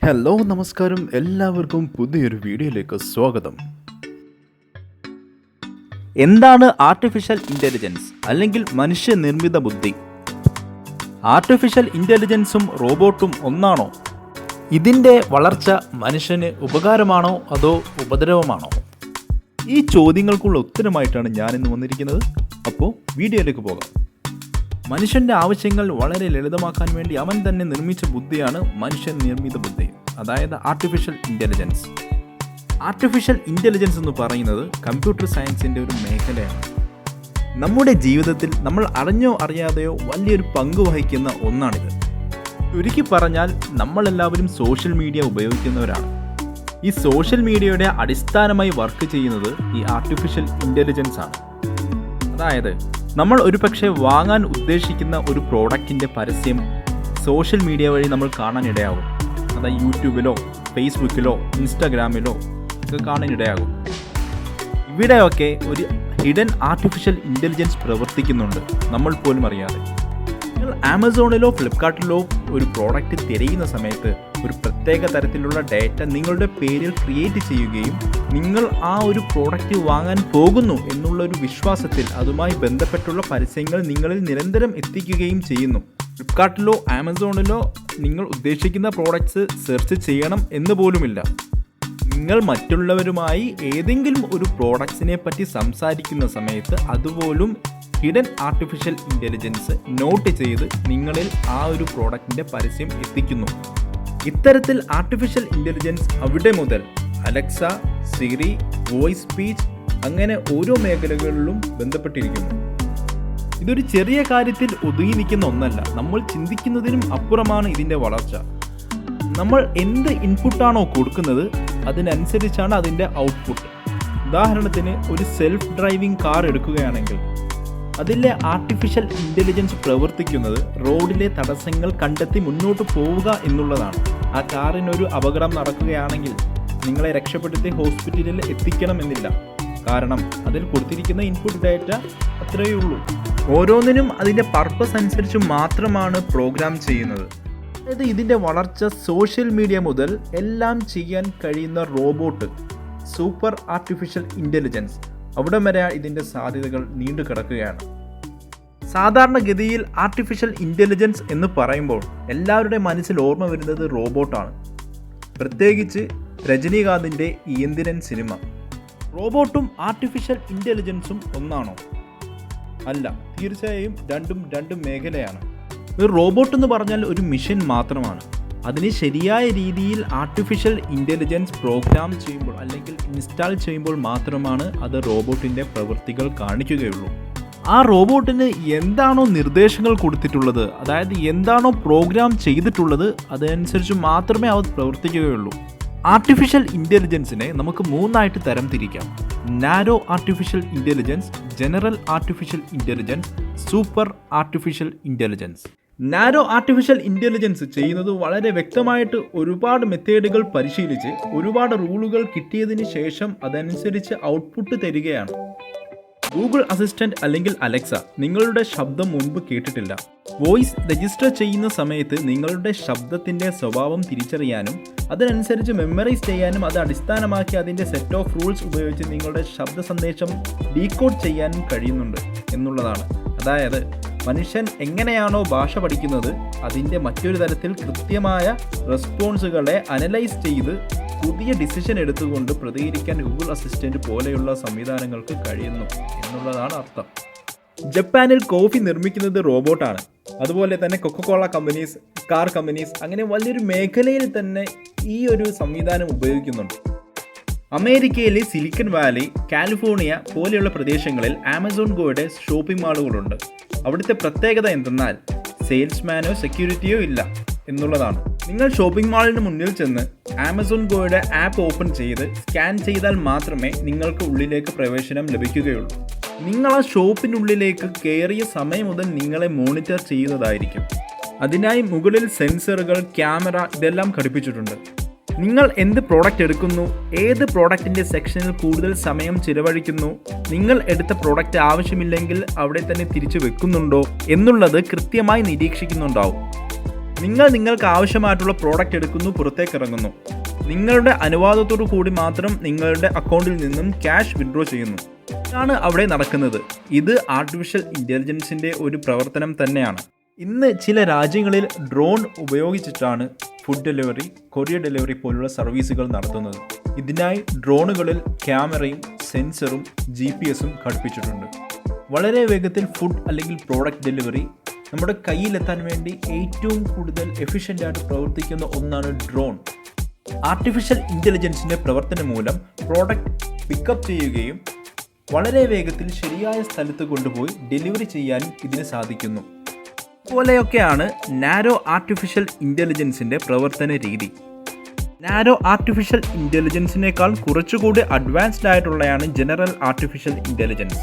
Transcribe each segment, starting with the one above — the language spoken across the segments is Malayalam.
ഹലോ നമസ്കാരം, എല്ലാവർക്കും പുതിയൊരു വീഡിയോയിലേക്ക് സ്വാഗതം. എന്താണ് ആർട്ടിഫിഷ്യൽ ഇൻ്റലിജൻസ് അല്ലെങ്കിൽ മനുഷ്യനിർമ്മിത ബുദ്ധി? ആർട്ടിഫിഷ്യൽ ഇൻ്റലിജൻസും റോബോട്ടും ഒന്നാണോ? ഇതിൻ്റെ വളർച്ച മനുഷ്യന് ഉപകാരമാണോ അതോ ഉപദ്രവമാണോ? ഈ ചോദ്യങ്ങൾക്കുള്ള ഉത്തരമായിട്ടാണ് ഞാനിന്ന് വന്നിരിക്കുന്നത്. അപ്പോൾ വീഡിയോയിലേക്ക് പോകാം. മനുഷ്യൻ്റെ ആവശ്യങ്ങൾ വളരെ ലളിതമാക്കാൻ വേണ്ടി അവൻ തന്നെ നിർമ്മിച്ച ബുദ്ധിയാണ് മനുഷ്യൻ നിർമ്മിത ബുദ്ധി, അതായത് ആർട്ടിഫിഷ്യൽ ഇൻ്റലിജൻസ്. ആർട്ടിഫിഷ്യൽ ഇൻ്റലിജൻസ് എന്ന് പറയുന്നത് കമ്പ്യൂട്ടർ സയൻസിൻ്റെ ഒരു മേഖലയാണ്. നമ്മുടെ ജീവിതത്തിൽ നമ്മൾ അറിഞ്ഞോ അറിയാതെയോ വലിയൊരു പങ്ക് വഹിക്കുന്ന ഒന്നാണിത്. ചുരുക്കി പറഞ്ഞാൽ നമ്മളെല്ലാവരും സോഷ്യൽ മീഡിയ ഉപയോഗിക്കുന്നവരാണ്. ഈ സോഷ്യൽ മീഡിയയുടെ അടിസ്ഥാനമായി വർക്ക് ചെയ്യുന്നത് ഈ ആർട്ടിഫിഷ്യൽ ഇൻ്റലിജൻസ് ആണ്. അതായത് നമ്മൾ ഒരുപക്ഷെ വാങ്ങാൻ ഉദ്ദേശിക്കുന്ന ഒരു പ്രോഡക്റ്റിൻ്റെ പരസ്യം സോഷ്യൽ മീഡിയ വഴി നമ്മൾ കാണാനിടയാകും. അതായത് യൂട്യൂബിലോ ഫേസ്ബുക്കിലോ ഇൻസ്റ്റാഗ്രാമിലോ ഒക്കെ കാണാനിടയാകും. ഇവിടെയൊക്കെ ഒരു ഹിഡൻ ആർട്ടിഫിഷ്യൽ ഇൻ്റലിജൻസ് പ്രവർത്തിക്കുന്നുണ്ട്, നമ്മൾ പോലും അറിയാതെ. നിങ്ങൾ ആമസോണിലോ ഫ്ലിപ്കാർട്ടിലോ ഒരു പ്രോഡക്റ്റ് തിരയുന്ന സമയത്ത് ഒരു പ്രത്യേക തരത്തിലുള്ള ഡാറ്റ നിങ്ങളുടെ പേരിൽ ക്രിയേറ്റ് ചെയ്യുകയും നിങ്ങൾ ആ ഒരു പ്രോഡക്റ്റ് വാങ്ങാൻ പോകുന്നു എന്നുള്ളൊരു വിശ്വാസത്തിൽ അതുമായി ബന്ധപ്പെട്ടുള്ള പരസ്യങ്ങൾ നിങ്ങളിൽ നിരന്തരം എത്തിക്കുകയും ചെയ്യുന്നു. ഫ്ലിപ്കാർട്ടിലോ ആമസോണിലോ നിങ്ങൾ ഉദ്ദേശിക്കുന്ന പ്രോഡക്റ്റ്സ് സെർച്ച് ചെയ്യണം എന്ന് പോലുമില്ല. നിങ്ങൾ മറ്റുള്ളവരുമായി ഏതെങ്കിലും ഒരു പ്രോഡക്ട്സിനെ പറ്റി സംസാരിക്കുന്ന സമയത്ത് അതുപോലും ഹിഡൻ ആർട്ടിഫിഷ്യൽ ഇൻ്റലിജൻസ് നോട്ട് ചെയ്ത് നിങ്ങളിൽ ആ ഒരു പ്രോഡക്റ്റിൻ്റെ പരസ്യം എത്തിക്കുന്നു. ഇത്തരത്തിൽ ആർട്ടിഫിഷ്യൽ ഇൻ്റലിജൻസ് അവിടെ മുതൽ അലക്സ, സിരി, വോയിസ് സ്പീച്ച് അങ്ങനെ ഓരോ മേഖലകളിലും ബന്ധപ്പെട്ടിരിക്കുന്നു. ഇതൊരു ചെറിയ കാര്യത്തിൽ ഒതുങ്ങി നിൽക്കുന്ന ഒന്നല്ല. നമ്മൾ ചിന്തിക്കുന്നതിനും അപ്പുറമാണ് ഇതിൻ്റെ വളർച്ച. നമ്മൾ എന്ത് ഇൻപുട്ടാണോ കൊടുക്കുന്നത് അതിനനുസരിച്ചാണ് അതിൻ്റെ ഔട്ട്പുട്ട്. ഉദാഹരണത്തിന് ഒരു സെൽഫ് ഡ്രൈവിംഗ് കാർ എടുക്കുകയാണെങ്കിൽ അതിലെ ആർട്ടിഫിഷ്യൽ ഇൻ്റലിജൻസ് പ്രവർത്തിക്കുന്നത് റോഡിലെ തടസ്സങ്ങൾ കണ്ടെത്തി മുന്നോട്ട് പോവുക എന്നുള്ളതാണ്. ആ കാറിനൊരു അപകടം നടക്കുകയാണെങ്കിൽ നിങ്ങളെ രക്ഷപ്പെടുത്തി ഹോസ്പിറ്റലിൽ എത്തിക്കണമെന്നില്ല. കാരണം അതിൽ കൊടുത്തിരിക്കുന്ന ഇൻപുട്ട് ഡാറ്റ അത്രയേ ഉള്ളൂ. ഓരോന്നിനും അതിൻ്റെ പർപ്പസ് അനുസരിച്ച് മാത്രമാണ് പ്രോഗ്രാം ചെയ്യുന്നത്. അതായത് ഇതിൻ്റെ വളർച്ച സോഷ്യൽ മീഡിയ മുതൽ എല്ലാം ചെയ്യാൻ കഴിയുന്ന റോബോട്ട്, സൂപ്പർ ആർട്ടിഫിഷ്യൽ ഇൻ്റലിജൻസ്, അവിടെ വരെ ഇതിൻ്റെ സാധ്യതകൾ നീണ്ടു കിടക്കുകയാണ്. സാധാരണഗതിയിൽ ആർട്ടിഫിഷ്യൽ ഇൻ്റലിജൻസ് എന്ന് പറയുമ്പോൾ എല്ലാവരുടെ മനസ്സിൽ ഓർമ്മ വരുന്നത് റോബോട്ടാണ്. പ്രത്യേകിച്ച് രജനീകാന്തിൻ്റെ യന്ത്രൻ സിനിമ. റോബോട്ടും ആർട്ടിഫിഷ്യൽ ഇൻ്റലിജൻസും ഒന്നാണോ? അല്ല, തീർച്ചയായും രണ്ട് മേഖലയാണ്. ഒരു റോബോട്ട് എന്ന് പറഞ്ഞാൽ ഒരു മിഷൻ മാത്രമാണ്. അതിന് ശരിയായ രീതിയിൽ ആർട്ടിഫിഷ്യൽ ഇൻ്റലിജൻസ് പ്രോഗ്രാം ചെയ്യുമ്പോൾ അല്ലെങ്കിൽ ഇൻസ്റ്റാൾ ചെയ്യുമ്പോൾ മാത്രമാണ് അത് റോബോട്ടിൻ്റെ പ്രവൃത്തികൾ കാണിക്കുകയുള്ളൂ. ആ റോബോട്ടിന് എന്താണോ നിർദ്ദേശങ്ങൾ കൊടുത്തിട്ടുള്ളത്, അതായത് എന്താണോ പ്രോഗ്രാം ചെയ്തിട്ടുള്ളത്, അതനുസരിച്ച് മാത്രമേ അത് പ്രവർത്തിക്കുകയുള്ളൂ. ആർട്ടിഫിഷ്യൽ ഇൻ്റലിജൻസിനെ നമുക്ക് മൂന്നായിട്ട് തരം തിരിക്കാം: narrow artificial intelligence, general artificial intelligence, super artificial intelligence. Narrow artificial intelligence ചെയ്യുന്നത് വളരെ വ്യക്തമായിട്ട് ഒരുപാട് മെത്തേഡുകൾ പരിശീലിച്ച് ഒരുപാട് റൂളുകൾ കിട്ടിയതിന് ശേഷം അതനുസരിച്ച് ഔട്ട്പുട്ട് തരികയാണ്. ഗൂഗിൾ അസിസ്റ്റൻറ്റ് അല്ലെങ്കിൽ അലക്സ നിങ്ങളുടെ ശബ്ദം മുൻപ് കേട്ടിട്ടില്ല. വോയിസ് രജിസ്റ്റർ ചെയ്യുന്ന സമയത്ത് നിങ്ങളുടെ ശബ്ദത്തിൻ്റെ സ്വഭാവം തിരിച്ചറിയാനും അതിനനുസരിച്ച് മെമ്മറൈസ് ചെയ്യാനും അത് അടിസ്ഥാനമാക്കി അതിൻ്റെ സെറ്റ് ഓഫ് റൂൾസ് ഉപയോഗിച്ച് നിങ്ങളുടെ ശബ്ദ സന്ദേശം ഡീകോഡ് ചെയ്യാനും കഴിയുന്നുണ്ട് എന്നുള്ളതാണ്. അതായത് മനുഷ്യൻ എങ്ങനെയാണോ ഭാഷ പഠിക്കുന്നത് അതിൻ്റെ മറ്റൊരു തരത്തിൽ കൃത്യമായ റെസ്പോൺസുകളെ അനലൈസ് ചെയ്ത് പുതിയ ഡിസിഷൻ എടുത്തുകൊണ്ട് പ്രതികരിക്കാൻ ഗൂഗിൾ അസിസ്റ്റൻറ്റ് പോലെയുള്ള സംവിധാനങ്ങൾക്ക് കഴിയുന്നു എന്നുള്ളതാണ് അർത്ഥം. ജപ്പാനിൽ കോഫി നിർമ്മിക്കുന്നത് റോബോട്ടാണ്. അതുപോലെ തന്നെ കൊക്കക്കോള കമ്പനീസ്, കാർ കമ്പനീസ്, അങ്ങനെ വലിയൊരു മേഖലയിൽ തന്നെ ഈ ഒരു സംവിധാനം ഉപയോഗിക്കുന്നുണ്ട്. അമേരിക്കയിലെ സിലിക്കൺ വാലി, കാലിഫോർണിയ പോലെയുള്ള പ്രദേശങ്ങളിൽ ആമസോൺ ഗോയുടെ ഷോപ്പിംഗ് മാളുകളുണ്ട്. അവിടുത്തെ പ്രത്യേകത എന്തെന്നാൽ സെയിൽസ്മാനോ സെക്യൂരിറ്റിയോ ഇല്ല എന്നുള്ളതാണ്. നിങ്ങൾ ഷോപ്പിംഗ് മാളിന് മുന്നിൽ ചെന്ന് ആമസോൺ ഗോയുടെ ആപ്പ് ഓപ്പൺ ചെയ്ത് സ്കാൻ ചെയ്താൽ മാത്രമേ നിങ്ങൾക്ക് ഉള്ളിലേക്ക് പ്രവേശനം ലഭിക്കുകയുള്ളൂ. നിങ്ങൾ ആ ഷോപ്പിനുള്ളിലേക്ക് കയറിയ സമയം മുതൽ നിങ്ങളെ മോണിറ്റർ ചെയ്യുന്നതായിരിക്കും. അതിനായി മുകളിൽ സെൻസറുകൾ, ക്യാമറ ഇതെല്ലാം ഘടിപ്പിച്ചിട്ടുണ്ട്. നിങ്ങൾ എന്ത് പ്രോഡക്റ്റ് എടുക്കുന്നു, ഏത് പ്രോഡക്റ്റിൻ്റെ സെക്ഷനിൽ കൂടുതൽ സമയം ചിലവഴിക്കുന്നു, നിങ്ങൾ എടുത്ത പ്രോഡക്റ്റ് ആവശ്യമില്ലെങ്കിൽ അവിടെ തന്നെ തിരിച്ചു വെക്കുന്നുണ്ടോ എന്നുള്ളത് കൃത്യമായി നിരീക്ഷിക്കുന്നുണ്ടാവും. നിങ്ങൾക്ക് ആവശ്യമായിട്ടുള്ള പ്രോഡക്റ്റ് എടുക്കുന്നു, പുറത്തേക്ക് ഇറങ്ങുന്നു. നിങ്ങളുടെ അനുവാദത്തോടു കൂടി മാത്രം നിങ്ങളുടെ അക്കൗണ്ടിൽ നിന്നും ക്യാഷ് വിഡ്രോ ചെയ്യുന്നു. ഇതാണ് അവിടെ നടക്കുന്നത്. ഇത് ആർട്ടിഫിഷ്യൽ ഇൻ്റലിജൻസിൻ്റെ ഒരു പ്രവർത്തനം തന്നെയാണ്. ഇന്ന് ചില രാജ്യങ്ങളിൽ ഡ്രോൺ ഉപയോഗിച്ചിട്ടാണ് ഫുഡ് ഡെലിവറി, കൊറിയർ ഡെലിവറി പോലുള്ള സർവീസുകൾ നടത്തുന്നത്. ഇതിനായി ഡ്രോണുകളിൽ ക്യാമറയും സെൻസറും GPS-ഉം ഘടിപ്പിച്ചിട്ടുണ്ട്. വളരെ വേഗത്തിൽ ഫുഡ് അല്ലെങ്കിൽ പ്രോഡക്റ്റ് ഡെലിവറി നമ്മുടെ കയ്യിലെത്താൻ വേണ്ടി ഏറ്റവും കൂടുതൽ എഫിഷ്യൻ്റായിട്ട് പ്രവർത്തിക്കുന്ന ഒന്നാണ് ഡ്രോൺ. ആർട്ടിഫിഷ്യൽ ഇൻ്റലിജൻസിൻ്റെ പ്രവർത്തനം മൂലം പ്രോഡക്റ്റ് പിക്കപ്പ് ചെയ്യുകയും വളരെ വേഗത്തിൽ ശരിയായ സ്ഥലത്ത് കൊണ്ടുപോയി ഡെലിവറി ചെയ്യാനും ഇതിന് സാധിക്കുന്നു. പോലെയൊക്കെയാണ് നാരോ ആർട്ടിഫിഷ്യൽ ഇൻ്റലിജൻസിൻ്റെ പ്രവർത്തന രീതി. നാരോ ആർട്ടിഫിഷ്യൽ ഇൻ്റലിജൻസിനേക്കാൾ കുറച്ചുകൂടി അഡ്വാൻസ്ഡ് ആയിട്ടുള്ളതാണ് general artificial intelligence.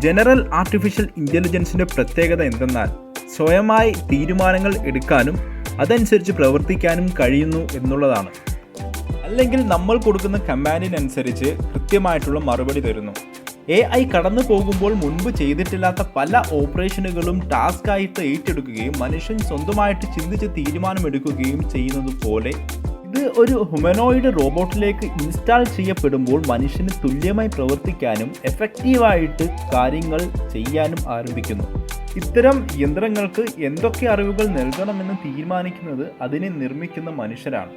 General artificial ഇൻ്റലിജൻസിൻ്റെ പ്രത്യേകത എന്തെന്നാൽ സ്വയമായി തീരുമാനങ്ങൾ എടുക്കാനും അതനുസരിച്ച് പ്രവർത്തിക്കാനും കഴിയുന്നു എന്നുള്ളതാണ്. അല്ലെങ്കിൽ നമ്മൾ കൊടുക്കുന്ന കമാൻഡിനനുസരിച്ച് കൃത്യമായിട്ടുള്ള മറുപടി തരുന്നു. AI കടന്നു പോകുമ്പോൾ മുൻപ് ചെയ്തിട്ടില്ലാത്ത പല ഓപ്പറേഷനുകളും ടാസ്ക്കായിട്ട് ഏറ്റെടുക്കുകയും മനുഷ്യൻ സ്വന്തമായിട്ട് ചിന്തിച്ച് തീരുമാനമെടുക്കുകയും ചെയ്യുന്നത് പോലെ ഇത് ഒരു ഹ്യൂമനോയിഡ് റോബോട്ടിലേക്ക് ഇൻസ്റ്റാൾ ചെയ്യപ്പെടുമ്പോൾ മനുഷ്യന് തുല്യമായി പ്രവർത്തിക്കാനും എഫക്റ്റീവായിട്ട് കാര്യങ്ങൾ ചെയ്യാനും ആരംഭിക്കുന്നു. ഇത്തരം യന്ത്രങ്ങൾക്ക് എന്തൊക്കെ അറിവുകൾ നൽകണമെന്ന് തീരുമാനിക്കുന്നത് അതിനെ നിർമ്മിക്കുന്ന മനുഷ്യരാണ്,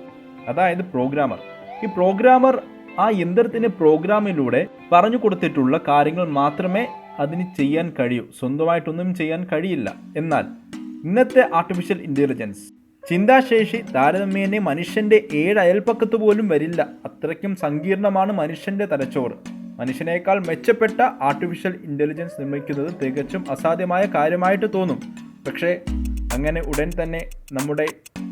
അതായത് പ്രോഗ്രാമർ. ഈ പ്രോഗ്രാമർ ആ യന്ത്രത്തിന് പ്രോഗ്രാമിലൂടെ പറഞ്ഞു കൊടുത്തിട്ടുള്ള കാര്യങ്ങൾ മാത്രമേ അതിന് ചെയ്യാൻ കഴിയൂ, സ്വന്തമായിട്ടൊന്നും ചെയ്യാൻ കഴിയില്ല. എന്നാൽ ഇന്നത്തെ ആർട്ടിഫിഷ്യൽ ഇൻ്റലിജൻസ് ചിന്താശേഷി താരതമ്യേന മനുഷ്യൻ്റെ 7 അയൽപ്പക്കത്ത് പോലും വരില്ല. അത്രയ്ക്കും സങ്കീർണമാണ് മനുഷ്യൻ്റെ തലച്ചോറ്. മനുഷ്യനേക്കാൾ മെച്ചപ്പെട്ട ആർട്ടിഫിഷ്യൽ ഇൻ്റലിജൻസ് നിർമ്മിക്കുന്നത് തികച്ചും അസാധ്യമായ കാര്യമായിട്ട് തോന്നും. പക്ഷേ അങ്ങനെ ഉടൻ തന്നെ നമ്മുടെ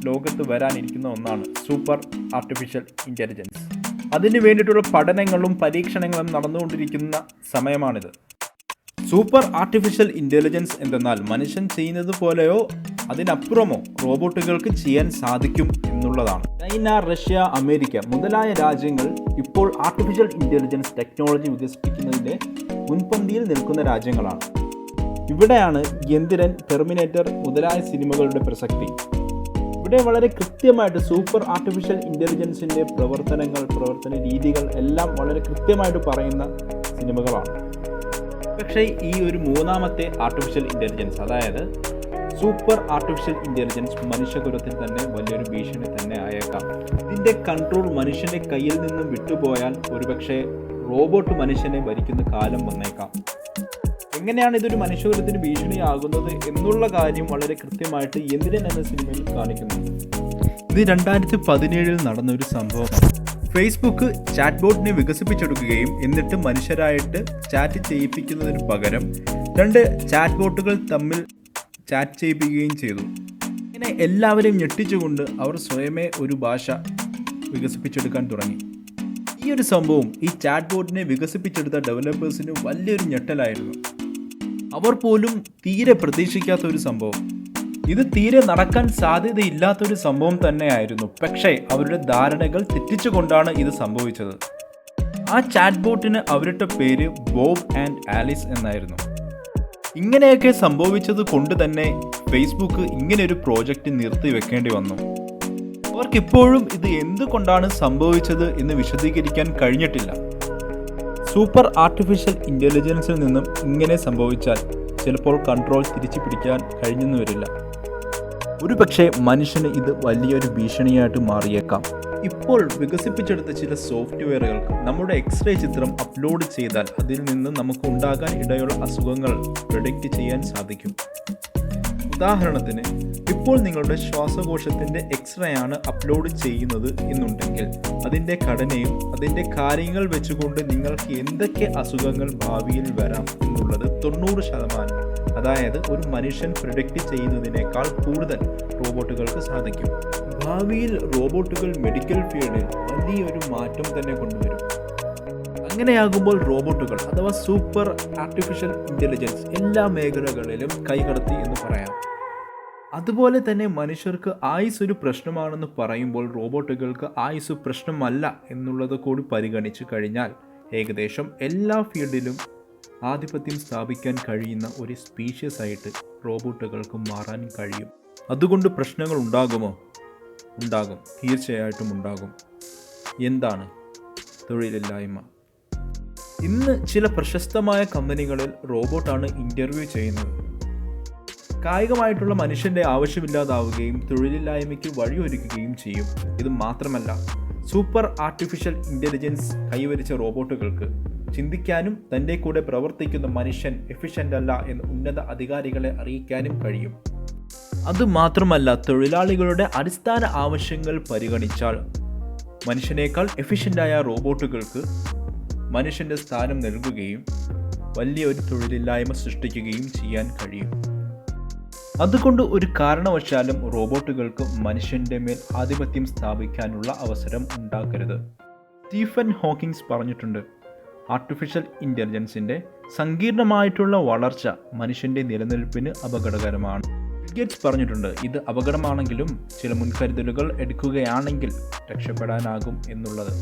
ലോകത്ത് വരാനിരിക്കുന്ന ഒന്നാണ് സൂപ്പർ ആർട്ടിഫിഷ്യൽ ഇൻ്റലിജൻസ്. അതിനു വേണ്ടിയിട്ടുള്ള പഠനങ്ങളും പരീക്ഷണങ്ങളും നടന്നുകൊണ്ടിരിക്കുന്ന സമയമാണിത്. സൂപ്പർ ആർട്ടിഫിഷ്യൽ ഇൻ്റലിജൻസ് എന്തെന്നാൽ മനുഷ്യൻ ചെയ്യുന്നത് പോലെയോ അതിനപ്പുറമോ റോബോട്ടുകൾക്ക് ചെയ്യാൻ സാധിക്കും എന്നുള്ളതാണ്. ചൈന, റഷ്യ, അമേരിക്ക മുതലായ രാജ്യങ്ങൾ ഇപ്പോൾ ആർട്ടിഫിഷ്യൽ ഇൻ്റലിജൻസ് ടെക്നോളജി വികസിപ്പിക്കുന്നതിൻ്റെ മുൻപന്തിയിൽ നിൽക്കുന്ന രാജ്യങ്ങളാണ്. ഇവിടെയാണ് യന്ത്രൻ, ടെർമിനേറ്റർ മുതലായ സിനിമകളുടെ പ്രസക്തി. ഇവിടെ വളരെ കൃത്യമായിട്ട് സൂപ്പർ ആർട്ടിഫിഷ്യൽ ഇൻ്റലിജൻസിൻ്റെ പ്രവർത്തന രീതികൾ എല്ലാം വളരെ കൃത്യമായിട്ട് പറയുന്ന സിനിമകളാണ്. പക്ഷേ ഈ ഒരു മൂന്നാമത്തെ ആർട്ടിഫിഷ്യൽ ഇൻ്റലിജൻസ്, അതായത് സൂപ്പർ ആർട്ടിഫിഷ്യൽ ഇൻ്റലിജൻസ് മനുഷ്യകുലത്തിൽ തന്നെ വലിയൊരു ഭീഷണി തന്നെ ആയേക്കാം. ഇതിൻ്റെ കൺട്രോൾ മനുഷ്യൻ്റെ കയ്യിൽ നിന്നും വിട്ടുപോയാൽ ഒരുപക്ഷെ റോബോട്ട് മനുഷ്യനെ ഭരിക്കുന്ന കാലം വന്നേക്കാം. എങ്ങനെയാണ് ഇതൊരു മനുഷ്യകുലത്തിന് ഭീഷണിയാകുന്നത് എന്നുള്ള കാര്യം വളരെ കൃത്യമായിട്ട് യന്ത്രൻ എന്ന സിനിമയിൽ കാണിക്കുന്നുണ്ട്. ഇത് 2017 നടന്ന ഒരു സംഭവമാണ്. ഫേസ്ബുക്ക് ചാറ്റ് ബോട്ടിനെ വികസിപ്പിച്ചെടുക്കുകയും എന്നിട്ട് മനുഷ്യരായിട്ട് ചാറ്റ് ചെയ്യിപ്പിക്കുന്നതിന് പകരം 2 ചാറ്റ് ബോട്ടുകൾ തമ്മിൽ ചാറ്റ് ചെയ്യിപ്പിക്കുകയും ചെയ്തു. ഇങ്ങനെ എല്ലാവരെയും ഞെട്ടിച്ചുകൊണ്ട് അവർ സ്വയമേ ഒരു ഭാഷ വികസിപ്പിച്ചെടുക്കാൻ തുടങ്ങി. ഈ ഒരു സംഭവം ഈ ചാറ്റ് ബോട്ടിനെ വികസിപ്പിച്ചെടുത്ത ഡെവലപ്പേഴ്സിന് വലിയൊരു ഞെട്ടലായിരുന്നു. അവർ പോലും തീരെ പ്രതീക്ഷിക്കാത്ത ഒരു സംഭവം. ഇത് തീരെ നടക്കാൻ സാധ്യതയില്ലാത്തൊരു സംഭവം തന്നെയായിരുന്നു. പക്ഷേ അവരുടെ ധാരണകൾ തെറ്റിച്ചുകൊണ്ടാണ് ഇത് സംഭവിച്ചത്. ആ ചാറ്റ് ബോട്ടിന് അവരുടെ പേര് ബോബ് ആൻഡ് ആലിസ് എന്നായിരുന്നു. ഇങ്ങനെയൊക്കെ സംഭവിച്ചത് കൊണ്ട് തന്നെ ഫേസ്ബുക്ക് ഇങ്ങനെയൊരു പ്രോജക്റ്റ് നിർത്തിവെക്കേണ്ടി വന്നു. അവർക്കിപ്പോഴും ഇത് എന്തുകൊണ്ടാണ് സംഭവിച്ചത് എന്ന് വിശദീകരിക്കാൻ കഴിഞ്ഞിട്ടില്ല. സൂപ്പർ ആർട്ടിഫിഷ്യൽ ഇൻ്റലിജൻസിൽ നിന്നും ഇങ്ങനെ സംഭവിച്ചാൽ ചിലപ്പോൾ കൺട്രോൾ തിരിച്ചു പിടിക്കാൻ കഴിഞ്ഞെന്ന് വരില്ല. ഒരുപക്ഷെ മനുഷ്യന് ഇത് വലിയൊരു ഭീഷണിയായിട്ട് മാറിയേക്കാം. ഇപ്പോൾ വികസിപ്പിച്ചെടുത്ത ചില സോഫ്റ്റ്വെയറുകൾക്ക് നമ്മുടെ എക്സ്റേ ചിത്രം അപ്ലോഡ് ചെയ്താൽ അതിൽ നിന്ന് നമുക്ക് ഉണ്ടാകാൻ ഇടയുള്ള അസുഖങ്ങൾ പ്രെഡിക്റ്റ് ചെയ്യാൻ സാധിക്കും. ഉദാഹരണത്തിന്, ഇപ്പോൾ നിങ്ങളുടെ ശ്വാസകോശത്തിൻ്റെ എക്സ്റേ ആണ് അപ്ലോഡ് ചെയ്യുന്നത് എന്നുണ്ടെങ്കിൽ അതിൻ്റെ ഘടനയും അതിൻ്റെ കാര്യങ്ങൾ വെച്ചുകൊണ്ട് നിങ്ങൾക്ക് എന്തൊക്കെ അസുഖങ്ങൾ ഭാവിയിൽ വരാം എന്നുള്ളത് 90%, അതായത് ഒരു മനുഷ്യൻ പ്രെഡിക്റ്റ് ചെയ്യുന്നതിനേക്കാൾ കൂടുതൽ റോബോട്ടുകൾക്ക് സാധിക്കും. ഭാവിയിൽ റോബോട്ടുകൾ മെഡിക്കൽ ഫീൽഡിൽ വലിയൊരു മാറ്റം തന്നെ കൊണ്ടുവരും. അങ്ങനെയാകുമ്പോൾ റോബോട്ടുകൾ അഥവാ സൂപ്പർ ആർട്ടിഫിഷ്യൽ ഇൻ്റലിജൻസ് എല്ലാ മേഖലകളിലും കൈകടത്തി എന്ന് പറയാം. അതുപോലെ തന്നെ മനുഷ്യർക്ക് ആയുസ് ഒരു പ്രശ്നമാണെന്ന് പറയുമ്പോൾ റോബോട്ടുകൾക്ക് ആയുസ് പ്രശ്നമല്ല എന്നുള്ളത് കൂടി പരിഗണിച്ചു കഴിഞ്ഞാൽ ഏകദേശം എല്ലാ ഫീൽഡിലും ആധിപത്യം സ്ഥാപിക്കാൻ കഴിയുന്ന ഒരു സ്പീഷ്യസ് ആയിട്ട് റോബോട്ടുകൾക്ക് മാറാൻ കഴിയും. അതുകൊണ്ട് പ്രശ്നങ്ങൾ ഉണ്ടാകുമോ? ഉണ്ടാകും, തീർച്ചയായിട്ടും ഉണ്ടാകും. എന്താണ്? തൊഴിലില്ലായ്മ. ഇന്ന് ചില പ്രശസ്തമായ കമ്പനികളിൽ റോബോട്ടാണ് ഇൻ്റർവ്യൂ ചെയ്യുന്നത്. കായികമായിട്ടുള്ള മനുഷ്യൻ്റെ ആവശ്യമില്ലാതാവുകയും തൊഴിലില്ലായ്മയ്ക്ക് വഴിയൊരുക്കുകയും ചെയ്യും. ഇത് മാത്രമല്ല, സൂപ്പർ ആർട്ടിഫിഷ്യൽ ഇൻ്റലിജൻസ് കൈവരിച്ച റോബോട്ടുകൾക്ക് ചിന്തിക്കാനും തൻ്റെ കൂടെ പ്രവർത്തിക്കുന്ന മനുഷ്യൻ എഫിഷ്യൻ്റ് അല്ല എന്ന് ഉന്നത അധികാരികളെ അറിയിക്കാനും കഴിയും. അതുമാത്രമല്ല, തൊഴിലാളികളുടെ അടിസ്ഥാന ആവശ്യങ്ങൾ പരിഗണിച്ചാൽ മനുഷ്യനേക്കാൾ എഫിഷ്യൻ്റായ റോബോട്ടുകൾക്ക് മനുഷ്യൻ്റെ സ്ഥാനം നൽകുകയും വലിയൊരു തൊഴിലില്ലായ്മ സൃഷ്ടിക്കുകയും ചെയ്യാൻ കഴിയും. അതുകൊണ്ട് ഒരു കാരണവശാലും റോബോട്ടുകൾക്ക് മനുഷ്യൻ്റെ മേൽ ആധിപത്യം സ്ഥാപിക്കാനുള്ള അവസരം ഉണ്ടാക്കരുത്. സ്റ്റീഫൻ ഹോക്കിങ്സ് പറഞ്ഞിട്ടുണ്ട്, ആർട്ടിഫിഷ്യൽ ഇൻ്റലിജൻസിൻ്റെ സങ്കീർണമായിട്ടുള്ള വളർച്ച മനുഷ്യൻ്റെ നിലനിൽപ്പിന് അപകടകരമാണ്. ബിൽ ഗേറ്റ്സ് പറഞ്ഞിട്ടുണ്ട്, ഇത് അപകടമാണെങ്കിലും ചില മുൻകരുതലുകൾ എടുക്കുകയാണെങ്കിൽ രക്ഷപ്പെടാനാകും എന്നുള്ളത്.